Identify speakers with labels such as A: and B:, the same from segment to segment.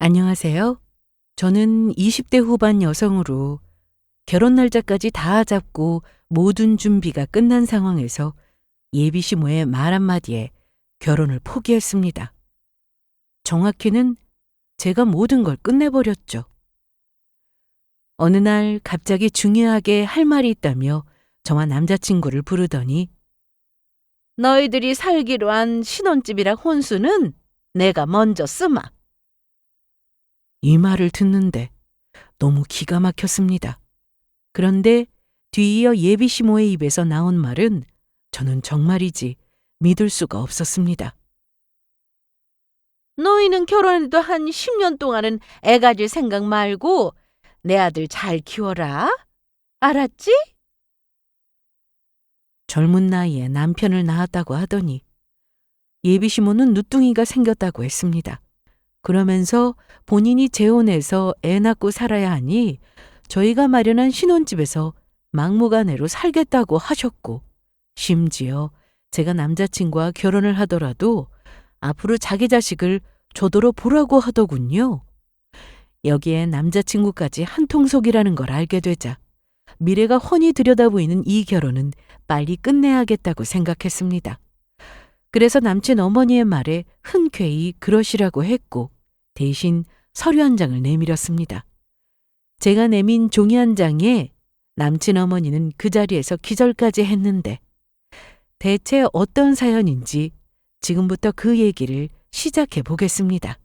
A: 안녕하세요. 저는 20대 후반 여성으로 결혼 날짜까지 다 잡고 모든 준비가 끝난 상황에서 예비 시모의 말 한마디에 결혼을 포기했습니다. 정확히는 제가 모든 걸 끝내버렸죠. 어느 날 갑자기 중요하게 할 말이 있다며 저와 남자친구를 부르더니 너희들이 살기로 한 신혼집이랑 혼수는 내가 먼저 쓰마. 이 말을 듣는데 너무 기가 막혔습니다. 그런데 뒤이어 예비 시모의 입에서 나온 말은 저는 정말이지 믿을 수가 없었습니다. 너희는 결혼해도 한 10년 동안은 애 가질 생각 말고 내 아들 잘 키워라. 알았지? 젊은 나이에 남편을 낳았다고 하더니 예비 시모는 누뚱이가 생겼다고 했습니다. 그러면서 본인이 재혼해서 애 낳고 살아야 하니 저희가 마련한 신혼집에서 막무가내로 살겠다고 하셨고, 심지어 제가 남자친구와 결혼을 하더라도 앞으로 자기 자식을 저더러 보라고 하더군요. 여기에 남자친구까지 한통속이라는 걸 알게 되자 미래가 훤히 들여다보이는 이 결혼은 빨리 끝내야겠다고 생각했습니다. 그래서 남친 어머니의 말에 흔쾌히 그러시라고 했고 대신 서류 한 장을 내밀었습니다. 제가 내민 종이 한 장에 남친 어머니는 그 자리에서 기절까지 했는데 대체 어떤 사연인지 지금부터 그 얘기를 시작해 보겠습니다.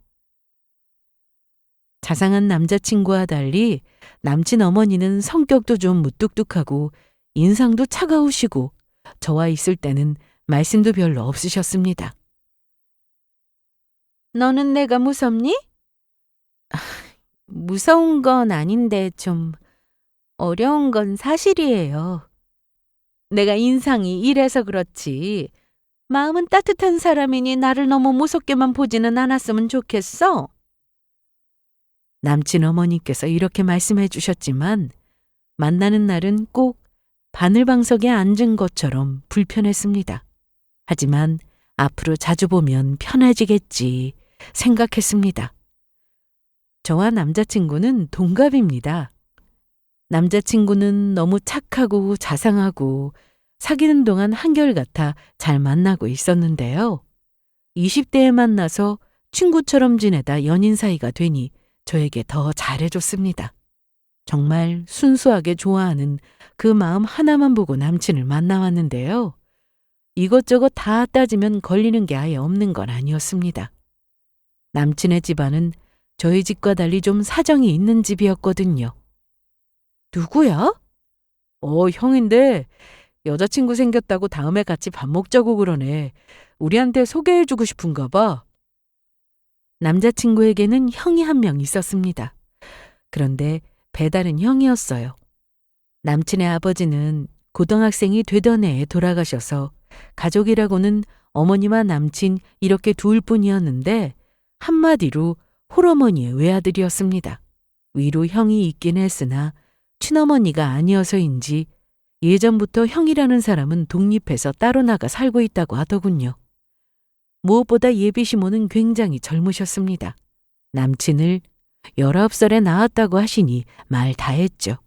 A: 자상한 남자친구와 달리 남친 어머니는 성격도 좀 무뚝뚝하고 인상도 차가우시고 저와 있을 때는 말씀도 별로 없으셨습니다. 너는 내가 무섭니? 무서운 건 아닌데 좀 어려운 건 사실이에요. 내가 인상이 이래서 그렇지. 마음은 따뜻한 사람이니 나를 너무 무섭게만 보지는 않았으면 좋겠어. 남친 어머니께서 이렇게 말씀해 주셨지만 만나는 날은 꼭 바늘방석에 앉은 것처럼 불편했습니다. 하지만 앞으로 자주 보면 편해지겠지 생각했습니다. 저와 남자친구는 동갑입니다. 남자친구는 너무 착하고 자상하고 사귀는 동안 한결같아 잘 만나고 있었는데요. 20대에 만나서 친구처럼 지내다 연인 사이가 되니 저에게 더 잘해줬습니다. 정말 순수하게 좋아하는 그 마음 하나만 보고 남친을 만나왔는데요. 이것저것 다 따지면 걸리는 게 아예 없는 건 아니었습니다. 남친의 집안은 저희 집과 달리 좀 사정이 있는 집이었거든요. 누구야? 형인데 여자친구 생겼다고 다음에 같이 밥 먹자고 그러네. 우리한테 소개해주고 싶은가 봐. 남자친구에게는 형이 한 명 있었습니다. 그런데 배다른 형이었어요. 남친의 아버지는 고등학생이 되던 해에 돌아가셔서 가족이라고는 어머니와 남친 이렇게 둘뿐이었는데 한마디로 홀어머니의 외아들이었습니다. 위로 형이 있긴 했으나 친어머니가 아니어서인지 예전부터 형이라는 사람은 독립해서 따로 나가 살고 있다고 하더군요. 무엇보다 예비 시모는 굉장히 젊으셨습니다. 남친을 19살에 낳았다고 하시니 말 다 했죠.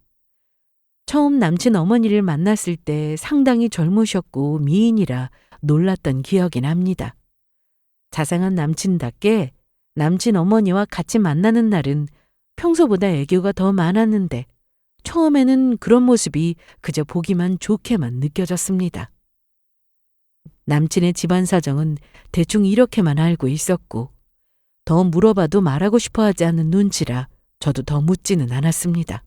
A: 처음 남친 어머니를 만났을 때 상당히 젊으셨고 미인이라 놀랐던 기억이 납니다. 자상한 남친답게 남친 어머니와 같이 만나는 날은 평소보다 애교가 더 많았는데 처음에는 그런 모습이 그저 보기만 좋게만 느껴졌습니다. 남친의 집안 사정은 대충 이렇게만 알고 있었고 더 물어봐도 말하고 싶어 하지 않는 눈치라 저도 더 묻지는 않았습니다.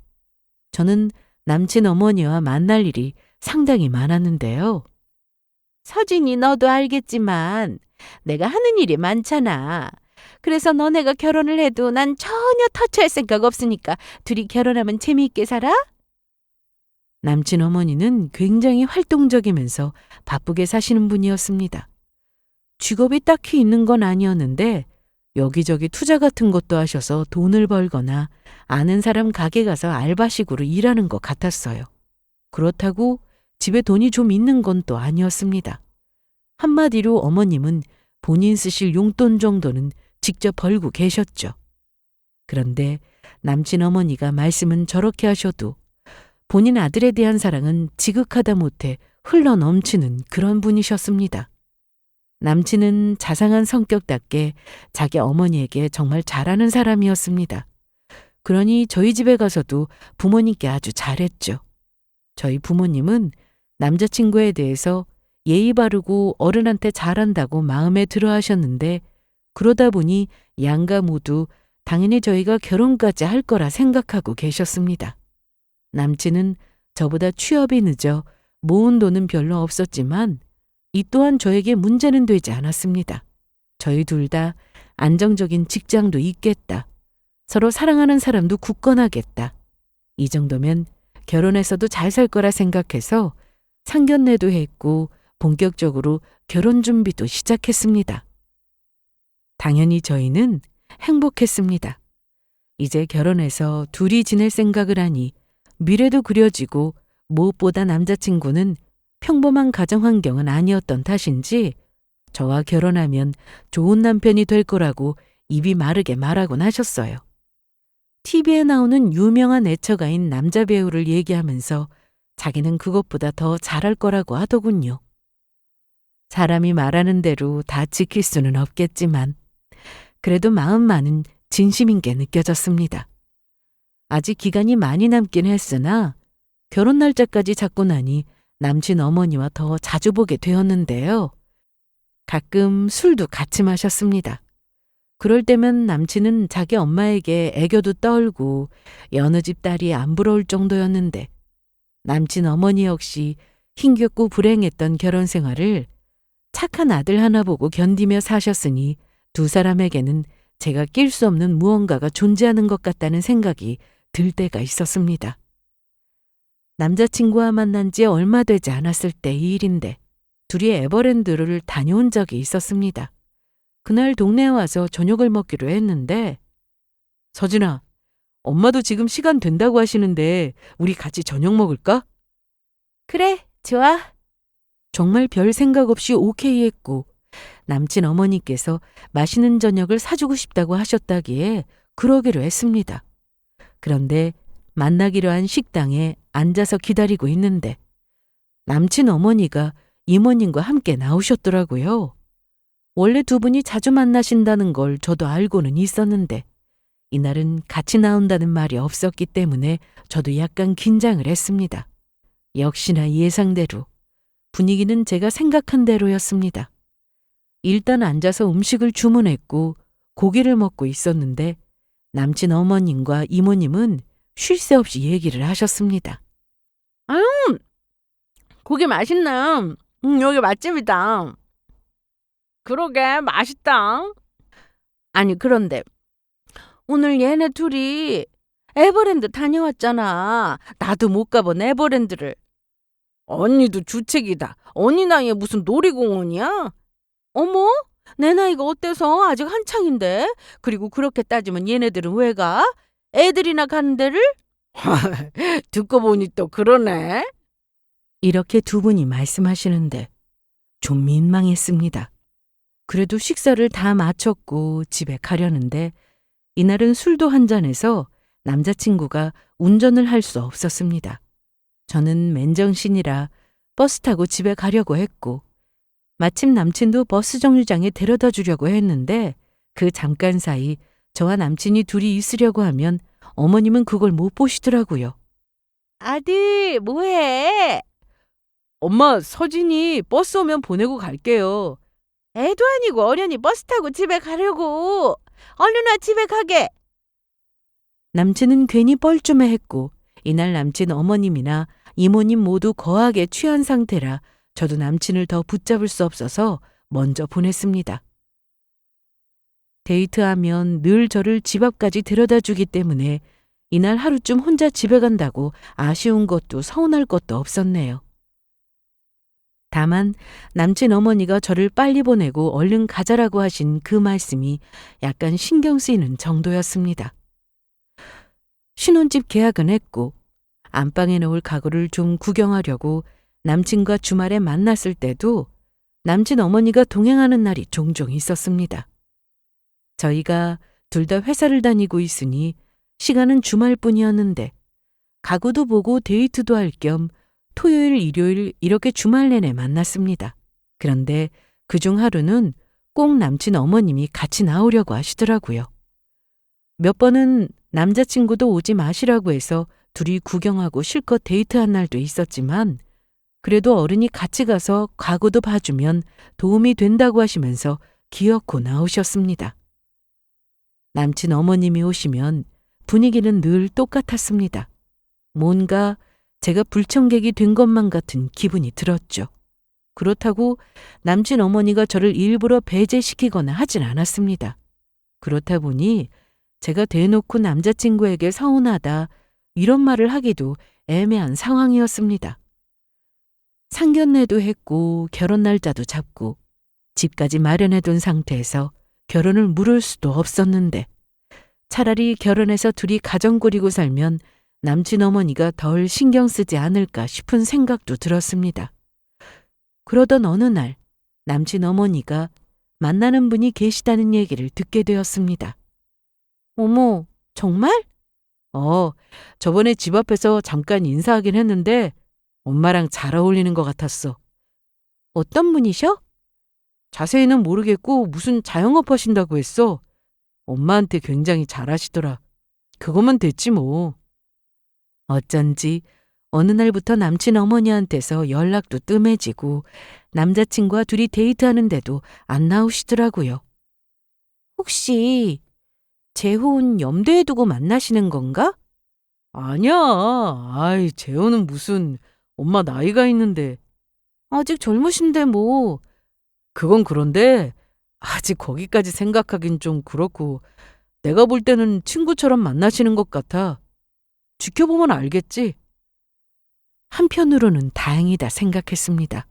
A: 저는 남친 어머니와 만날 일이 상당히 많았는데요. 서진이 너도 알겠지만 내가 하는 일이 많잖아. 그래서 너네가 결혼을 해도 난 전혀 터치할 생각 없으니까 둘이 결혼하면 재미있게 살아? 남친 어머니는 굉장히 활동적이면서 바쁘게 사시는 분이었습니다. 직업이 딱히 있는 건 아니었는데 여기저기 투자 같은 것도 하셔서 돈을 벌거나 아는 사람 가게 가서 알바식으로 일하는 것 같았어요. 그렇다고 집에 돈이 좀 있는 건 또 아니었습니다. 한마디로 어머님은 본인 쓰실 용돈 정도는 직접 벌고 계셨죠. 그런데 남친 어머니가 말씀은 저렇게 하셔도 본인 아들에 대한 사랑은 지극하다 못해 흘러 넘치는 그런 분이셨습니다. 남친은 자상한 성격답게 자기 어머니에게 정말 잘하는 사람이었습니다. 그러니 저희 집에 가서도 부모님께 아주 잘했죠. 저희 부모님은 남자친구에 대해서 예의 바르고 어른한테 잘한다고 마음에 들어 하셨는데 그러다 보니 양가 모두 당연히 저희가 결혼까지 할 거라 생각하고 계셨습니다. 남친은 저보다 취업이 늦어 모은 돈은 별로 없었지만 이 또한 저에게 문제는 되지 않았습니다. 저희 둘 다 안정적인 직장도 있겠다. 서로 사랑하는 사람도 굳건하겠다. 이 정도면 결혼해서도 잘 살 거라 생각해서 상견례도 했고 본격적으로 결혼 준비도 시작했습니다. 당연히 저희는 행복했습니다. 이제 결혼해서 둘이 지낼 생각을 하니 미래도 그려지고 무엇보다 남자친구는 평범한 가정 환경은 아니었던 탓인지 저와 결혼하면 좋은 남편이 될 거라고 입이 마르게 말하곤 하셨어요. TV에 나오는 유명한 애처가인 남자 배우를 얘기하면서 자기는 그것보다 더 잘할 거라고 하더군요. 사람이 말하는 대로 다 지킬 수는 없겠지만 그래도 마음만은 진심인 게 느껴졌습니다. 아직 기간이 많이 남긴 했으나 결혼 날짜까지 잡고 나니 남친 어머니와 더 자주 보게 되었는데요. 가끔 술도 같이 마셨습니다. 그럴 때면 남친은 자기 엄마에게 애교도 떨고 여느 집 딸이 안 부러울 정도였는데 남친 어머니 역시 힘겹고 불행했던 결혼 생활을 착한 아들 하나 보고 견디며 사셨으니 두 사람에게는 제가 낄 수 없는 무언가가 존재하는 것 같다는 생각이 들 때가 있었습니다. 남자친구와 만난 지 얼마 되지 않았을 때 이 일인데 둘이 에버랜드를 다녀온 적이 있었습니다. 그날 동네에 와서 저녁을 먹기로 했는데 서진아, 엄마도 지금 시간 된다고 하시는데 우리 같이 저녁 먹을까? 그래, 좋아. 정말 별 생각 없이 오케이 했고 남친 어머니께서 맛있는 저녁을 사주고 싶다고 하셨다기에 그러기로 했습니다. 그런데 만나기로 한 식당에 앉아서 기다리고 있는데 남친 어머니가 이모님과 함께 나오셨더라고요. 원래 두 분이 자주 만나신다는 걸 저도 알고는 있었는데 이날은 같이 나온다는 말이 없었기 때문에 저도 약간 긴장을 했습니다. 역시나 예상대로 분위기는 제가 생각한 대로였습니다. 일단 앉아서 음식을 주문했고 고기를 먹고 있었는데 남친 어머님과 이모님은 쉴 새 없이 얘기를 하셨습니다. 아유, 고기 맛있네. 여기 맛집이다. 그러게, 맛있다. 아니, 그런데 오늘 얘네 둘이 에버랜드 다녀왔잖아. 나도 못 가본 에버랜드를. 언니도 주책이다. 언니 나이에 무슨 놀이공원이야? 어머? 내 나이가 어때서 아직 한창인데? 그리고 그렇게 따지면 얘네들은 왜 가? 애들이나 가는 데를? 듣고 보니 또 그러네. 이렇게 두 분이 말씀하시는데 좀 민망했습니다. 그래도 식사를 다 마쳤고 집에 가려는데 이날은 술도 한 잔해서 남자친구가 운전을 할 수 없었습니다. 저는 맨정신이라 버스 타고 집에 가려고 했고 마침 남친도 버스 정류장에 데려다 주려고 했는데 그 잠깐 사이 저와 남친이 둘이 있으려고 하면 어머님은 그걸 못 보시더라고요. 아들, 뭐해? 엄마, 서진이 버스 오면 보내고 갈게요. 애도 아니고 어련히 버스 타고 집에 가려고. 얼른 와 집에 가게. 남친은 괜히 뻘쭘해했고 이날 남친 어머님이나 이모님 모두 거하게 취한 상태라 저도 남친을 더 붙잡을 수 없어서 먼저 보냈습니다. 데이트하면 늘 저를 집 앞까지 데려다 주기 때문에 이날 하루쯤 혼자 집에 간다고 아쉬운 것도 서운할 것도 없었네요. 다만 남친 어머니가 저를 빨리 보내고 얼른 가자라고 하신 그 말씀이 약간 신경 쓰이는 정도였습니다. 신혼집 계약은 했고 안방에 놓을 가구를 좀 구경하려고 남친과 주말에 만났을 때도 남친 어머니가 동행하는 날이 종종 있었습니다. 저희가 둘 다 회사를 다니고 있으니 시간은 주말뿐이었는데 가구도 보고 데이트도 할 겸 토요일, 일요일 이렇게 주말 내내 만났습니다. 그런데 그중 하루는 꼭 남친 어머님이 같이 나오려고 하시더라고요. 몇 번은 남자친구도 오지 마시라고 해서 둘이 구경하고 실컷 데이트한 날도 있었지만 그래도 어른이 같이 가서 가구도 봐주면 도움이 된다고 하시면서 기어코 나오셨습니다. 남친 어머님이 오시면 분위기는 늘 똑같았습니다. 뭔가 제가 불청객이 된 것만 같은 기분이 들었죠. 그렇다고 남친 어머니가 저를 일부러 배제시키거나 하진 않았습니다. 그렇다 보니 제가 대놓고 남자친구에게 서운하다 이런 말을 하기도 애매한 상황이었습니다. 상견례도 했고 결혼 날짜도 잡고 집까지 마련해둔 상태에서 결혼을 미룰 수도 없었는데 차라리 결혼해서 둘이 가정 꾸리고 살면 남친 어머니가 덜 신경 쓰지 않을까 싶은 생각도 들었습니다. 그러던 어느 날 남친 어머니가 만나는 분이 계시다는 얘기를 듣게 되었습니다. 어머, 정말? 저번에 집 앞에서 잠깐 인사하긴 했는데 엄마랑 잘 어울리는 것 같았어. 어떤 분이셔? 자세히는 모르겠고 무슨 자영업 하신다고 했어. 엄마한테 굉장히 잘하시더라. 그것만 됐지 뭐. 어쩐지 어느 날부터 남친 어머니한테서 연락도 뜸해지고 남자친구와 둘이 데이트하는데도 안 나오시더라고요. 혹시 재혼 염두에 두고 만나시는 건가? 아니야. 아이, 재혼은 무슨 엄마 나이가 있는데. 아직 젊으신데 뭐. 그건 그런데 아직 거기까지 생각하긴 좀 그렇고 내가 볼 때는 친구처럼 만나시는 것 같아. 지켜보면 알겠지. 한편으로는 다행이다 생각했습니다.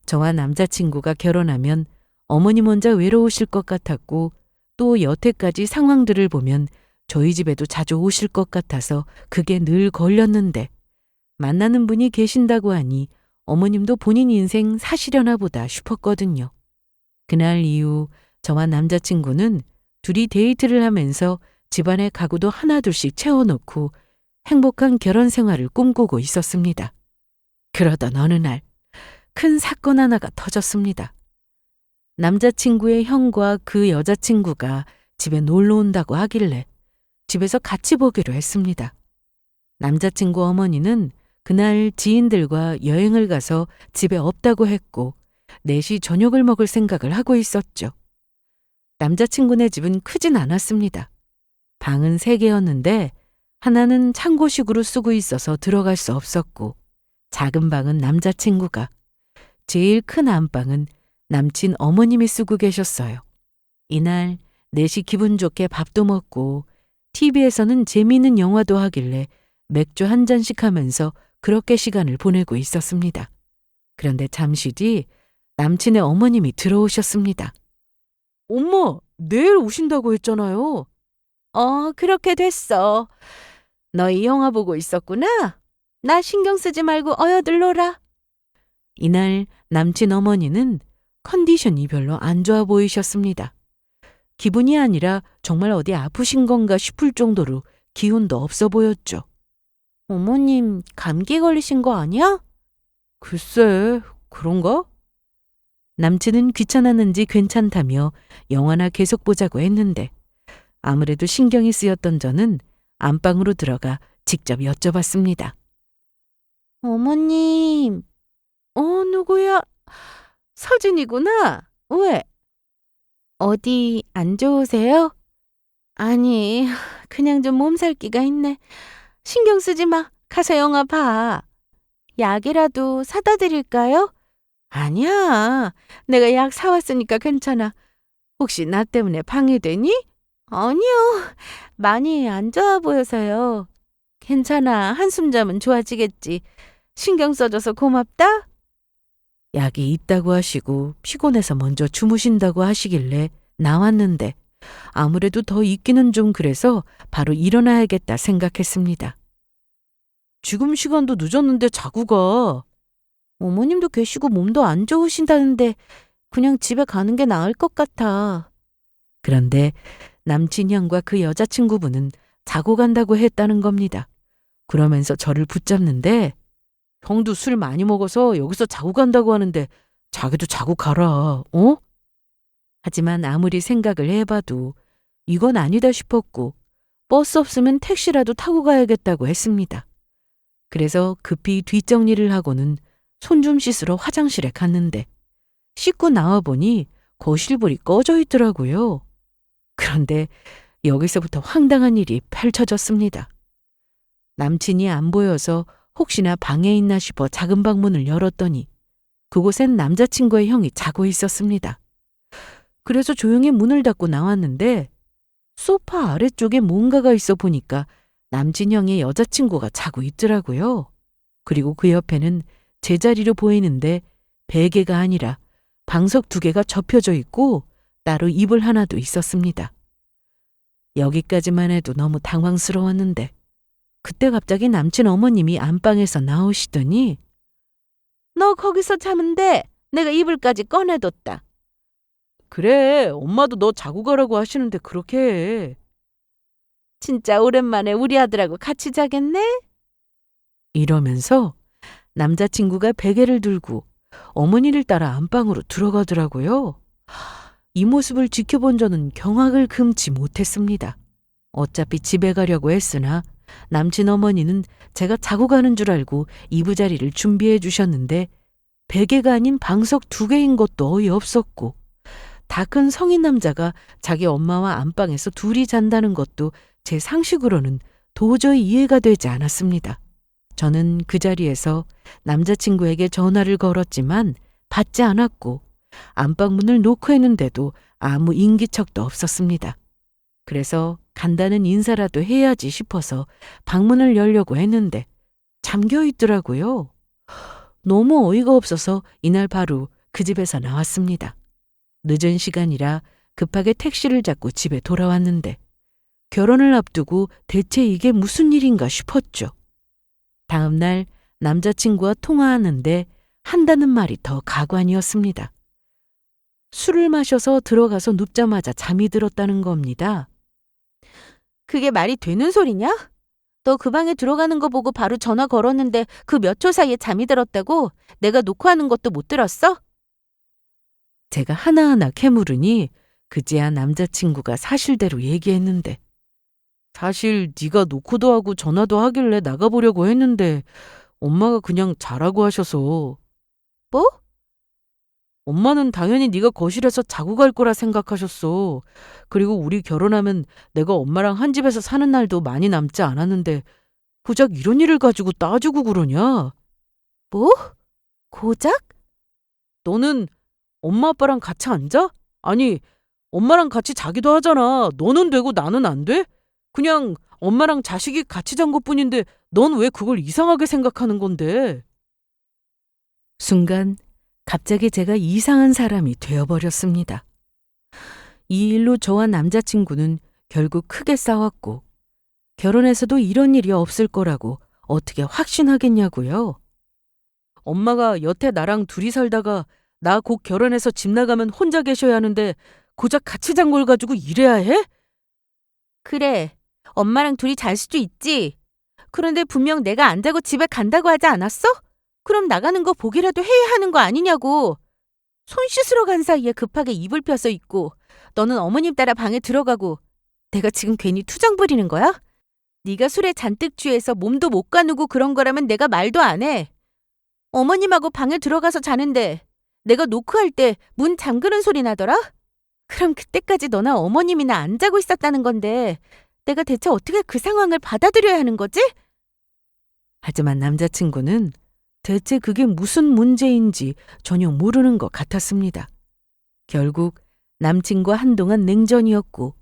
A: 저와 남자친구가 결혼하면 어머님 혼자 외로우실 것 같았고 또 여태까지 상황들을 보면 저희 집에도 자주 오실 것 같아서 그게 늘 걸렸는데 만나는 분이 계신다고 하니 어머님도 본인 인생 사시려나 보다 싶었거든요. 그날 이후 저와 남자친구는 둘이 데이트를 하면서 집안의 가구도 하나둘씩 채워놓고 행복한 결혼 생활을 꿈꾸고 있었습니다. 그러던 어느 날 큰 사건 하나가 터졌습니다. 남자친구의 형과 그 여자친구가 집에 놀러 온다고 하길래 집에서 같이 보기로 했습니다. 남자친구 어머니는 그날 지인들과 여행을 가서 집에 없다고 했고 넷이 저녁을 먹을 생각을 하고 있었죠. 남자친구네 집은 크진 않았습니다. 방은 3개였는데 하나는 창고식으로 쓰고 있어서 들어갈 수 없었고 작은 방은 남자친구가, 제일 큰 안방은 남친 어머님이 쓰고 계셨어요. 이날 넷이 기분 좋게 밥도 먹고 TV에서는 재미있는 영화도 하길래 맥주 한 잔씩 하면서 그렇게 시간을 보내고 있었습니다. 그런데 잠시 뒤 남친의 어머님이 들어오셨습니다. 엄마, 내일 오신다고 했잖아요. 그렇게 됐어. 너희 영화 보고 있었구나. 나 신경 쓰지 말고 어여들 놀아. 이날 남친 어머니는 컨디션이 별로 안 좋아 보이셨습니다. 기분이 아니라 정말 어디 아프신 건가 싶을 정도로 기운도 없어 보였죠. 어머님, 감기 걸리신 거 아니야? 글쎄, 그런가? 남친은 귀찮았는지 괜찮다며 영화나 계속 보자고 했는데 아무래도 신경이 쓰였던 저는 안방으로 들어가 직접 여쭤봤습니다. 어머님. 누구야? 서진이구나. 왜? 어디 안 좋으세요? 아니, 그냥 좀 몸살기가 있네. 신경 쓰지 마. 가서 영화 봐. 약이라도 사다 드릴까요? 아니야. 내가 약 사왔으니까 괜찮아. 혹시 나 때문에 방해되니? 아니요. 많이 안 좋아 보여서요. 괜찮아. 한숨 자면 좋아지겠지. 신경 써줘서 고맙다. 약이 있다고 하시고 피곤해서 먼저 주무신다고 하시길래 나왔는데 아무래도 더 있기는 좀 그래서 바로 일어나야겠다 생각했습니다. 지금 시간도 늦었는데 자고 가. 어머님도 계시고 몸도 안 좋으신다는데 그냥 집에 가는 게 나을 것 같아. 그런데 남친 형과 그 여자친구분은 자고 간다고 했다는 겁니다. 그러면서 저를 붙잡는데 형도 술 많이 먹어서 여기서 자고 간다고 하는데 자기도 자고 가라, 어? 하지만 아무리 생각을 해봐도 이건 아니다 싶었고 버스 없으면 택시라도 타고 가야겠다고 했습니다. 그래서 급히 뒷정리를 하고는 손 좀 씻으러 화장실에 갔는데 씻고 나와보니 거실불이 꺼져 있더라고요. 그런데 여기서부터 황당한 일이 펼쳐졌습니다. 남친이 안 보여서 혹시나 방에 있나 싶어 작은 방문을 열었더니 그곳엔 남자친구의 형이 자고 있었습니다. 그래서 조용히 문을 닫고 나왔는데 소파 아래쪽에 뭔가가 있어 보니까 남친 형의 여자친구가 자고 있더라고요. 그리고 그 옆에는 제자리로 보이는데 베개가 아니라 방석 2개가 접혀져 있고 따로 이불 하나도 있었습니다. 여기까지만 해도 너무 당황스러웠는데 그때 갑자기 남친 어머님이 안방에서 나오시더니 너 거기서 자면 돼. 내가 이불까지 꺼내뒀다. 그래, 엄마도 너 자고 가라고 하시는데 그렇게 해. 진짜 오랜만에 우리 아들하고 같이 자겠네? 이러면서 남자친구가 베개를 들고 어머니를 따라 안방으로 들어가더라고요. 이 모습을 지켜본 저는 경악을 금치 못했습니다. 어차피 집에 가려고 했으나 남친 어머니는 제가 자고 가는 줄 알고 이부자리를 준비해 주셨는데 베개가 아닌 방석 2개인 것도 어이없었고 다 큰 성인 남자가 자기 엄마와 안방에서 둘이 잔다는 것도 제 상식으로는 도저히 이해가 되지 않았습니다. 저는 그 자리에서 남자친구에게 전화를 걸었지만 받지 않았고 안방문을 놓고 했는데도 아무 인기척도 없었습니다. 그래서 간다는 인사라도 해야지 싶어서 방문을 열려고 했는데 잠겨 있더라고요. 너무 어이가 없어서 이날 바로 그 집에서 나왔습니다. 늦은 시간이라 급하게 택시를 잡고 집에 돌아왔는데 결혼을 앞두고 대체 이게 무슨 일인가 싶었죠. 다음 날 남자친구와 통화하는데 한다는 말이 더 가관이었습니다. 술을 마셔서 들어가서 눕자마자 잠이 들었다는 겁니다. 그게 말이 되는 소리냐? 너 그 방에 들어가는 거 보고 바로 전화 걸었는데 그 몇 초 사이에 잠이 들었다고? 내가 놓고 하는 것도 못 들었어? 제가 하나하나 캐물으니 그제야 남자친구가 사실대로 얘기했는데 사실 네가 노크도 하고 전화도 하길래 나가보려고 했는데 엄마가 그냥 자라고 하셔서. 뭐? 엄마는 당연히 네가 거실에서 자고 갈 거라 생각하셨어. 그리고 우리 결혼하면 내가 엄마랑 한 집에서 사는 날도 많이 남지 않았는데 고작 이런 일을 가지고 따지고 그러냐? 뭐? 고작? 너는 엄마 아빠랑 같이 앉아? 아니, 엄마랑 같이 자기도 하잖아. 너는 되고 나는 안 돼? 그냥 엄마랑 자식이 같이 잔 것뿐인데 넌 왜 그걸 이상하게 생각하는 건데? 순간 갑자기 제가 이상한 사람이 되어버렸습니다. 이 일로 저와 남자친구는 결국 크게 싸웠고 결혼해서도 이런 일이 없을 거라고 어떻게 확신하겠냐고요. 엄마가 여태 나랑 둘이 살다가 나 곧 결혼해서 집 나가면 혼자 계셔야 하는데 고작 같이 잔 걸 가지고 이래야 해? 그래, 엄마랑 둘이 잘 수도 있지. 그런데 분명 내가 안 자고 집에 간다고 하지 않았어? 그럼 나가는 거 보기라도 해야 하는 거 아니냐고. 손 씻으러 간 사이에 급하게 이불 펴서 입고 너는 어머님 따라 방에 들어가고 내가 지금 괜히 투정 부리는 거야? 네가 술에 잔뜩 취해서 몸도 못 가누고 그런 거라면 내가 말도 안 해. 어머님하고 방에 들어가서 자는데 내가 노크할 때 문 잠그는 소리 나더라? 그럼 그때까지 너나 어머님이나 안 자고 있었다는 건데 내가 대체 어떻게 그 상황을 받아들여야 하는 거지? 하지만 남자친구는 대체 그게 무슨 문제인지 전혀 모르는 것 같았습니다. 결국 남친과 한동안 냉전이었고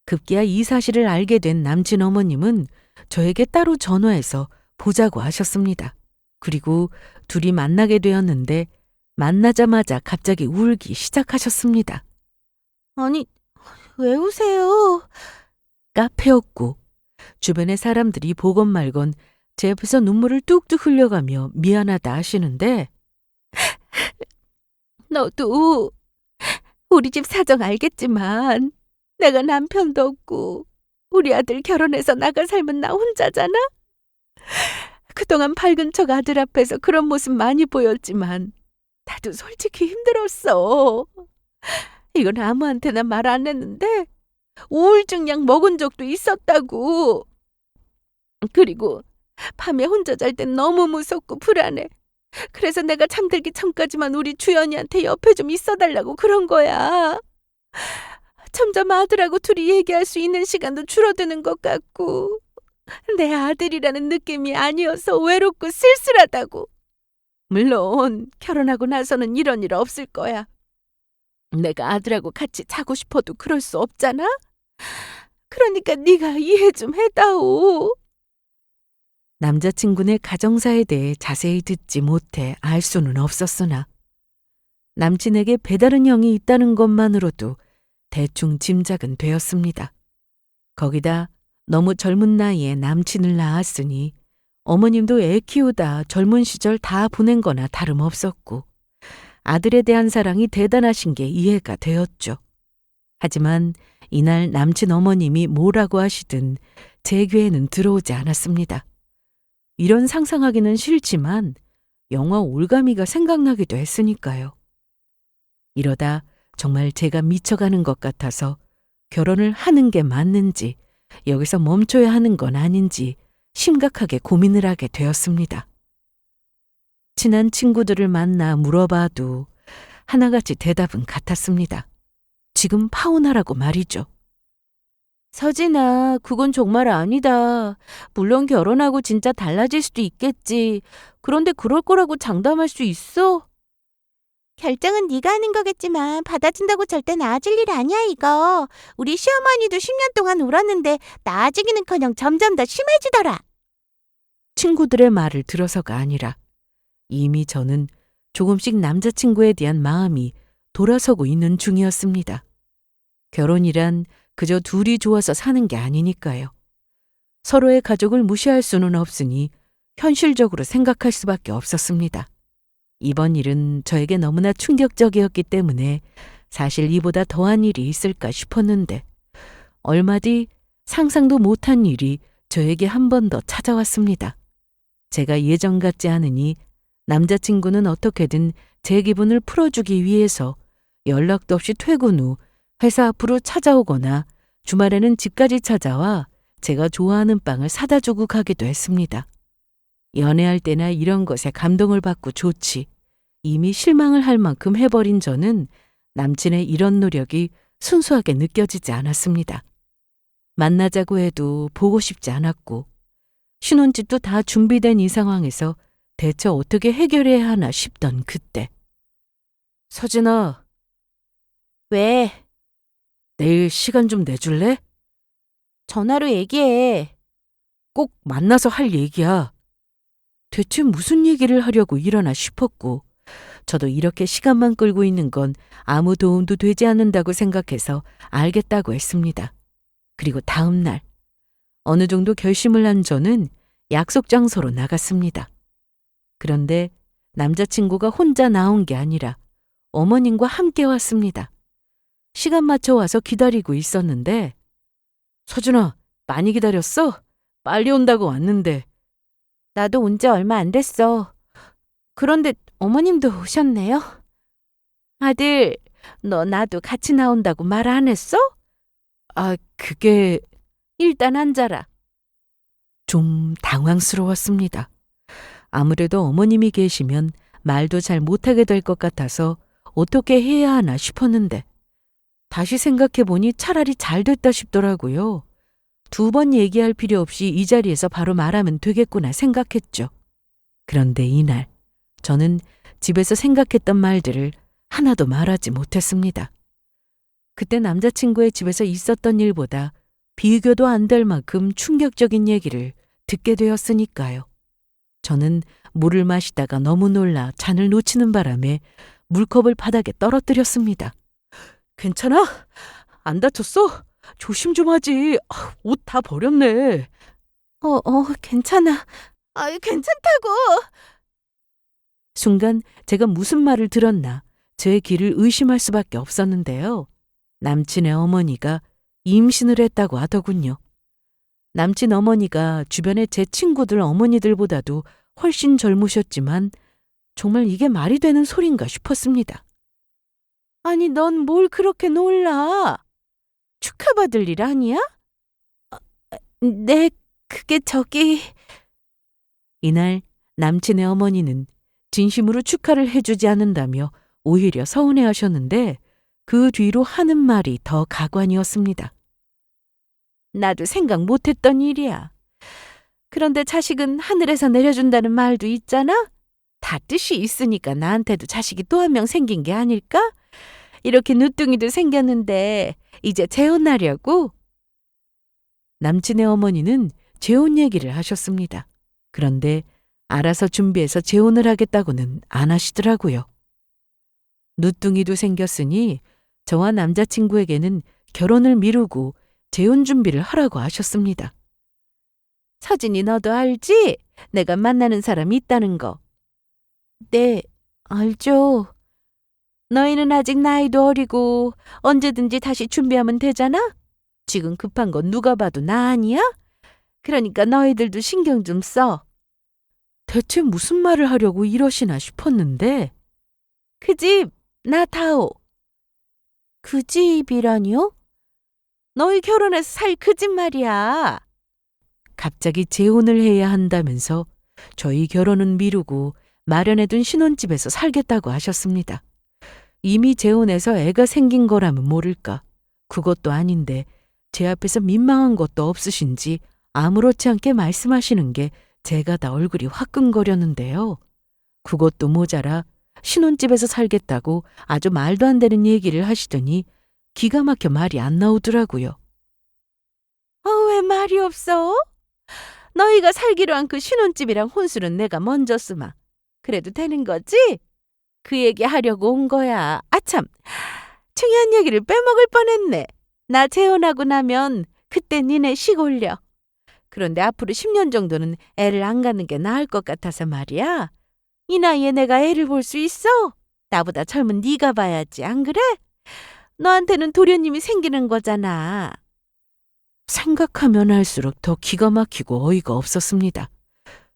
A: 급기야 이 사실을 알게 된 남친 어머님은 저에게 따로 전화해서 보자고 하셨습니다. 그리고 둘이 만나게 되었는데 만나자마자 갑자기 울기 시작하셨습니다. 아니, 왜 우세요? 카페였고 주변의 사람들이 보건 말건 제 옆에서 눈물을 뚝뚝 흘려가며 미안하다 하시는데 너도 우리 집 사정 알겠지만 내가 남편도 없고 우리 아들 결혼해서 나가 살면 나 혼자잖아? 그동안 밝은 척 아들 앞에서 그런 모습 많이 보였지만 나도 솔직히 힘들었어. 이건 아무한테나 말 안 했는데 우울증 약 먹은 적도 있었다고. 그리고 밤에 혼자 잘 땐 너무 무섭고 불안해. 그래서 내가 잠들기 전까지만 우리 주연이한테 옆에 좀 있어달라고 그런 거야. 점점 아들하고 둘이 얘기할 수 있는 시간도 줄어드는 것 같고 내 아들이라는 느낌이 아니어서 외롭고 쓸쓸하다고. 물론 결혼하고 나서는 이런 일 없을 거야. 내가 아들하고 같이 자고 싶어도 그럴 수 없잖아? 그러니까 네가 이해 좀 해다오. 남자친구네 가정사에 대해 자세히 듣지 못해 알 수는 없었으나 남친에게 배다른 형이 있다는 것만으로도 대충 짐작은 되었습니다. 거기다 너무 젊은 나이에 남친을 낳았으니 어머님도 애 키우다 젊은 시절 다 보낸 거나 다름없었고 아들에 대한 사랑이 대단하신 게 이해가 되었죠. 하지만 이날 남친 어머님이 뭐라고 하시든 제 귀에는 들어오지 않았습니다. 이런 상상하기는 싫지만 영화 올가미가 생각나기도 했으니까요. 이러다 정말 제가 미쳐가는 것 같아서 결혼을 하는 게 맞는지 여기서 멈춰야 하는 건 아닌지 심각하게 고민을 하게 되었습니다. 친한 친구들을 만나 물어봐도 하나같이 대답은 같았습니다. 지금 파혼하라고 말이죠. 서진아, 그건 정말 아니다. 물론 결혼하고 진짜 달라질 수도 있겠지. 그런데 그럴 거라고 장담할 수 있어?
B: 결정은 네가 하는 거겠지만 받아준다고 절대 나아질 일 아니야 이거. 우리 시어머니도 10년 동안 울었는데 나아지기는커녕 점점 더 심해지더라.
A: 친구들의 말을 들어서가 아니라 이미 저는 조금씩 남자친구에 대한 마음이 돌아서고 있는 중이었습니다. 결혼이란 그저 둘이 좋아서 사는 게 아니니까요. 서로의 가족을 무시할 수는 없으니 현실적으로 생각할 수밖에 없었습니다. 이번 일은 저에게 너무나 충격적이었기 때문에 사실 이보다 더한 일이 있을까 싶었는데 얼마 뒤 상상도 못한 일이 저에게 한 번 더 찾아왔습니다. 제가 예전 같지 않으니 남자친구는 어떻게든 제 기분을 풀어주기 위해서 연락도 없이 퇴근 후 회사 앞으로 찾아오거나 주말에는 집까지 찾아와 제가 좋아하는 빵을 사다 주고 가기도 했습니다. 연애할 때나 이런 것에 감동을 받고 좋지 이미 실망을 할 만큼 해버린 저는 남친의 이런 노력이 순수하게 느껴지지 않았습니다. 만나자고 해도 보고 싶지 않았고 신혼집도 다 준비된 이 상황에서 대체 어떻게 해결해야 하나 싶던 그때. 서진아.
B: 왜?
A: 내일 시간 좀 내줄래?
B: 전화로 얘기해.
A: 꼭 만나서 할 얘기야. 대체 무슨 얘기를 하려고 이러나 싶었고 저도 이렇게 시간만 끌고 있는 건 아무 도움도 되지 않는다고 생각해서 알겠다고 했습니다. 그리고 다음 날 어느 정도 결심을 한 저는 약속 장소로 나갔습니다. 그런데 남자친구가 혼자 나온 게 아니라 어머님과 함께 왔습니다. 시간 맞춰 와서 기다리고 있었는데 서준아, 많이 기다렸어? 빨리 온다고 왔는데.
B: 나도 온 지 얼마 안 됐어. 그런데 어머님도 오셨네요?
A: 아들, 너 나도 같이 나온다고 말 안 했어? 아, 그게... 일단 앉아라. 좀 당황스러웠습니다. 아무래도 어머님이 계시면 말도 잘 못하게 될 것 같아서 어떻게 해야 하나 싶었는데 다시 생각해보니 차라리 잘 됐다 싶더라고요. 2번 얘기할 필요 없이 이 자리에서 바로 말하면 되겠구나 생각했죠. 그런데 이날 저는 집에서 생각했던 말들을 하나도 말하지 못했습니다. 그때 남자친구의 집에서 있었던 일보다 비교도 안 될 만큼 충격적인 얘기를 듣게 되었으니까요. 저는 물을 마시다가 너무 놀라 잔을 놓치는 바람에 물컵을 바닥에 떨어뜨렸습니다. 괜찮아? 안 다쳤어? 조심 좀 하지. 옷 다 버렸네.
B: 괜찮아. 괜찮다고.
A: 순간 제가 무슨 말을 들었나 제 귀를 의심할 수밖에 없었는데요. 남친의 어머니가 임신을 했다고 하더군요. 남친 어머니가 주변의 제 친구들 어머니들보다도 훨씬 젊으셨지만 정말 이게 말이 되는 소린가 싶었습니다. 아니, 넌 뭘 그렇게 놀라? 축하받을 일 아니야? 네, 그게 저기... 이날 남친의 어머니는 진심으로 축하를 해주지 않는다며 오히려 서운해하셨는데 그 뒤로 하는 말이 더 가관이었습니다. 나도 생각 못했던 일이야. 그런데 자식은 하늘에서 내려준다는 말도 있잖아? 다 뜻이 있으니까 나한테도 자식이 또 한 명 생긴 게 아닐까? 이렇게 누뚱이도 생겼는데 이제 재혼하려고? 남친의 어머니는 재혼 얘기를 하셨습니다. 그런데 알아서 준비해서 재혼을 하겠다고는 안 하시더라고요. 누뚱이도 생겼으니 저와 남자친구에게는 결혼을 미루고 재혼 준비를 하라고 하셨습니다. 서진이 너도 알지? 내가 만나는 사람이 있다는 거. 네, 알죠. 너희는 아직 나이도 어리고 언제든지 다시 준비하면 되잖아? 지금 급한 건 누가 봐도 나 아니야? 그러니까 너희들도 신경 좀 써. 대체 무슨 말을 하려고 이러시나 싶었는데 그 집, 나 다오. 그 집이라니요? 너희 결혼해서 살 그 집 말이야. 갑자기 재혼을 해야 한다면서 저희 결혼은 미루고 마련해둔 신혼집에서 살겠다고 하셨습니다. 이미 재혼해서 애가 생긴 거라면 모를까. 그것도 아닌데 제 앞에서 민망한 것도 없으신지 아무렇지 않게 말씀하시는 게 제가 다 얼굴이 화끈거렸는데요. 그것도 모자라 신혼집에서 살겠다고 아주 말도 안 되는 얘기를 하시더니 기가 막혀 말이 안 나오더라고요. 왜 말이 없어? 너희가 살기로 한 그 신혼집이랑 혼수는 내가 먼저 쓰마. 그래도 되는 거지? 그 얘기 하려고 온 거야. 아참, 중요한 얘기를 빼먹을 뻔했네. 나 재혼하고 나면 그때 니네 식 올려. 그런데 앞으로 10년 정도는 애를 안 갖는 게 나을 것 같아서 말이야. 이 나이에 내가 애를 볼 수 있어? 나보다 젊은 네가 봐야지, 안 그래? 너한테는 도련님이 생기는 거잖아. 생각하면 할수록 더 기가 막히고 어이가 없었습니다.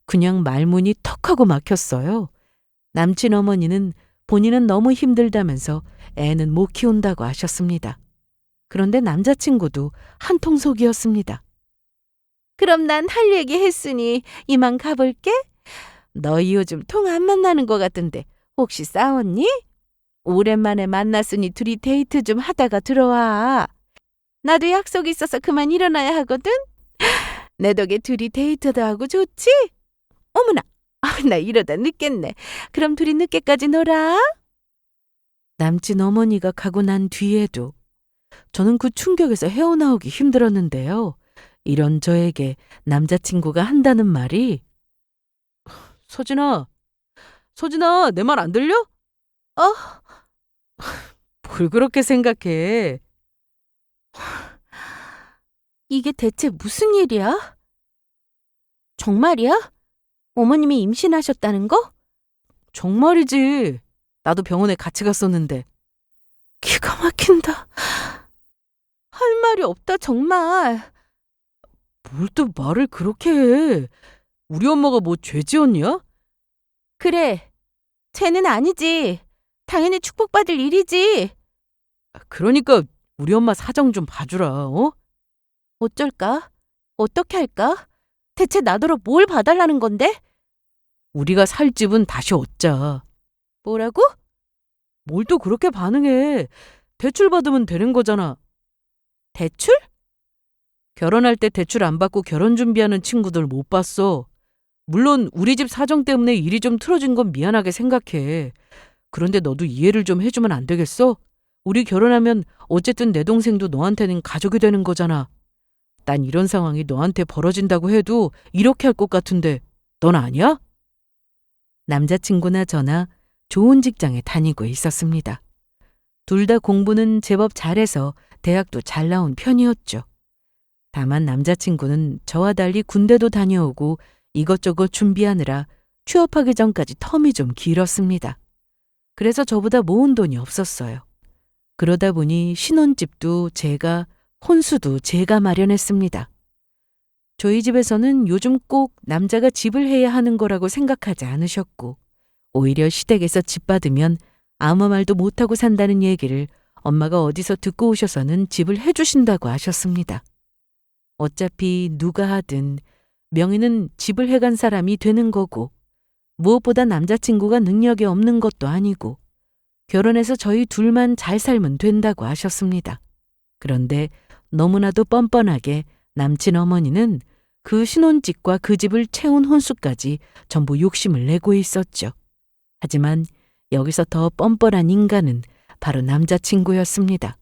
A: 그냥 말문이 턱하고 막혔어요. 남친 어머니는 본인은 너무 힘들다면서 애는 못 키운다고 하셨습니다. 그런데 남자친구도 한통속이었습니다. 그럼 난 할 얘기 했으니 이만 가볼게. 너희 요즘 통 안 만나는 것 같은데 혹시 싸웠니? 오랜만에 만났으니 둘이 데이트 좀 하다가 들어와. 나도 약속 있어서 그만 일어나야 하거든. 내 덕에 둘이 데이트도 하고 좋지? 어머나, 나 이러다 늦겠네. 그럼 둘이 늦게까지 놀아. 남친 어머니가 가고 난 뒤에도 저는 그 충격에서 헤어나오기 힘들었는데요. 이런 저에게 남자친구가 한다는 말이 서진아, 내 말 안 들려? 뭘 그렇게 생각해? 이게 대체 무슨 일이야? 정말이야? 어머님이 임신하셨다는 거? 정말이지. 나도 병원에 같이 갔었는데. 기가 막힌다. 할 말이 없다, 정말. 뭘 또 말을 그렇게 해. 우리 엄마가 뭐 죄 지었냐? 그래. 죄는 아니지. 당연히 축복받을 일이지. 그러니까 우리 엄마 사정 좀 봐주라, 어? 어쩔까? 어떻게 할까? 대체 나더러 뭘 봐달라는 건데? 우리가 살 집은 다시 얻자. 뭐라고? 뭘 또 그렇게 반응해. 대출 받으면 되는 거잖아. 대출? 결혼할 때 대출 안 받고 결혼 준비하는 친구들 못 봤어. 물론 우리 집 사정 때문에 일이 좀 틀어진 건 미안하게 생각해. 그런데 너도 이해를 좀 해주면 안 되겠어? 우리 결혼하면 어쨌든 내 동생도 너한테는 가족이 되는 거잖아. 난 이런 상황이 너한테 벌어진다고 해도 이렇게 할 것 같은데 넌 아니야? 남자친구나 저나 좋은 직장에 다니고 있었습니다. 둘 다 공부는 제법 잘해서 대학도 잘 나온 편이었죠. 다만 남자친구는 저와 달리 군대도 다녀오고 이것저것 준비하느라 취업하기 전까지 텀이 좀 길었습니다. 그래서 저보다 모은 돈이 없었어요. 그러다 보니 신혼집도 제가 혼수도 제가 마련했습니다. 저희 집에서는 요즘 꼭 남자가 집을 해야 하는 거라고 생각하지 않으셨고, 오히려 시댁에서 집 받으면 아무 말도 못하고 산다는 얘기를 엄마가 어디서 듣고 오셔서는 집을 해주신다고 하셨습니다. 어차피 누가 하든 명의는 집을 해간 사람이 되는 거고, 무엇보다 남자친구가 능력이 없는 것도 아니고, 결혼해서 저희 둘만 잘 살면 된다고 하셨습니다. 그런데 너무나도 뻔뻔하게 남친 어머니는 그 신혼집과 그 집을 채운 혼수까지 전부 욕심을 내고 있었죠. 하지만 여기서 더 뻔뻔한 인간은 바로 남자친구였습니다.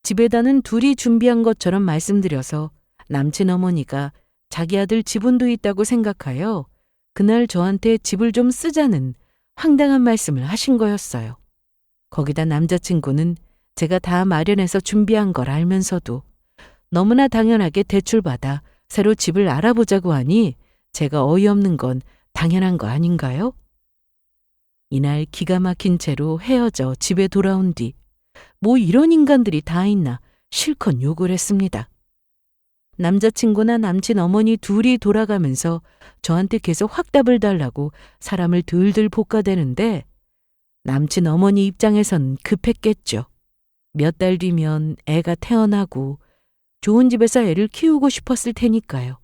A: 집에다는 둘이 준비한 것처럼 말씀드려서 남친 어머니가 자기 아들 지분도 있다고 생각하여 그날 저한테 집을 좀 쓰자는 황당한 말씀을 하신 거였어요. 거기다 남자친구는 제가 다 마련해서 준비한 걸 알면서도 너무나 당연하게 대출받아 새로 집을 알아보자고 하니 제가 어이없는 건 당연한 거 아닌가요? 이날 기가 막힌 채로 헤어져 집에 돌아온 뒤 뭐 이런 인간들이 다 있나 실컷 욕을 했습니다. 남자친구나 남친 어머니 둘이 돌아가면서 저한테 계속 확답을 달라고 사람을 들들 볶아대는데 남친 어머니 입장에선 급했겠죠. 몇 달 뒤면 애가 태어나고 좋은 집에서 애를 키우고 싶었을 테니까요.